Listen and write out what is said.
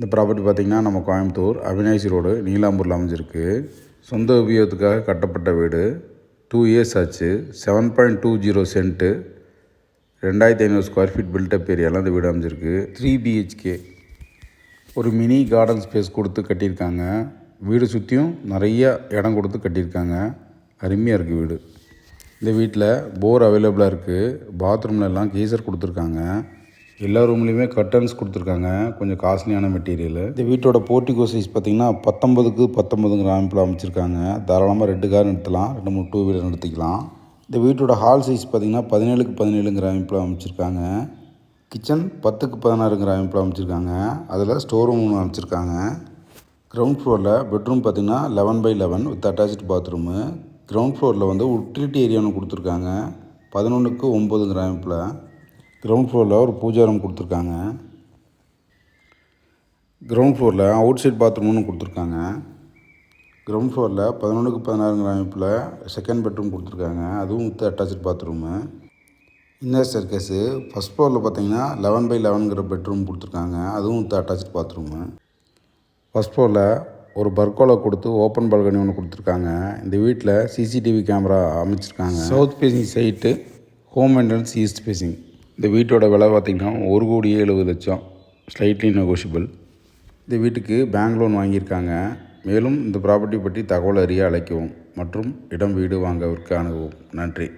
இந்த ப்ராப்பர்ட்டி பார்த்திங்கன்னா நம்ம கோயம்புத்தூர் அவினாசி ரோடு நீலாம்பூரில் அமைஞ்சிருக்கு. சொந்த உபயோகத்துக்காக கட்டப்பட்ட வீடு. 2 இயர்ஸ் ஆச்சு. 7.20 சென்ட்டு, 2500 ஸ்கொயர் ஃபீட் பில்டப் ஏரியாலாம் இந்த வீடு அமைஞ்சிருக்கு. 3 BHK. ஒரு மினி கார்டன் ஸ்பேஸ் கொடுத்து கட்டியிருக்காங்க. வீடு சுற்றியும் நிறைய இடம் கொடுத்து கட்டியிருக்காங்க. அருமையாக இருக்குது வீடு. இந்த வீட்டில் போர் அவைலபிளாக இருக்குது. பாத்ரூமில் எல்லாம் கீசர் கொடுத்துருக்காங்க. எல்லா ரூம்லேயுமே கர்டன்ஸ் கொடுத்துருக்காங்க. கொஞ்சம் காஸ்ட்லியான மெட்டீரியல். இந்த வீட்டோட போர்ட்டிகோ சைஸ் பார்த்திங்கன்னா 19க்கு 19 அமைப்பில் அமைச்சிருக்காங்க. தாராளமாக 2 கார் நிறுத்தலாம், 2-3 டூ வீலர் நிறுத்திக்கலாம். இந்த வீட்டோட ஹால் சைஸ் பார்த்திங்கன்னா 17க்கு 17 அமைப்பில் அமைச்சிருக்காங்க. கிச்சன் 10க்கு 16 அமைப்பில் அமைச்சிருக்காங்க. அதில் ஸ்டோர் ரூம் ஒன்று அமைச்சிருக்காங்க. கிரவுண்ட் ஃப்ளோரில் பெட்ரூம் பார்த்திங்கன்னா 11/11 வித் அட்டாச்சு பாத்ரூமு. கிரவுண்ட் ஃப்ளோரில் வந்து உட்டிலிட்டி ஏரியா ஒன்று கொடுத்துருக்காங்க. 11க்கு 9 அமைப்பில். கிரவுண்ட் ஃப்ளோரில் ஒரு பூஜா ரூம் கொடுத்துருக்காங்க. கிரவுண்ட் ஃப்ளோரில் அவுட் சைட் பாத்ரூம் ஒன்று கொடுத்துருக்காங்க. கிரவுண்ட் ஃப்ளோரில் 11க்கு 16 அமைப்பில் செகண்ட் பெட்ரூம் கொடுத்துருக்காங்க. அதுவும் with attach bathroom. Inner staircase first ஃப்ளோரில் பார்த்தீங்கன்னா 11/11 பெட்ரூம் கொடுத்துருக்காங்க. அதுவும் வித் அட்டாச்சு பாத்ரூமு. ஃபஸ்ட் ஃப்ளோரில் ஒரு பர்கோலா கொடுத்து ஓப்பன் பால்கனி ஒன்று கொடுத்துருக்காங்க. இந்த வீட்டில் சிசிடிவி கேமரா அமைச்சிருக்காங்க. South facing side, home entrance east facing. இந்த வீட்டோட விலை பார்த்திங்கன்னா 1,70,00,000, ஸ்லைட்லி நெகோஷியபிள். இந்த வீட்டுக்கு பேங்க் லோன் வாங்கியிருக்காங்க. மேலும் இந்த ப்ராப்பர்ட்டி பற்றி தகவல் அறிய அழைக்கவும் மற்றும் இடம் வீடு வாங்க விற்க அணுகவும். நன்றி.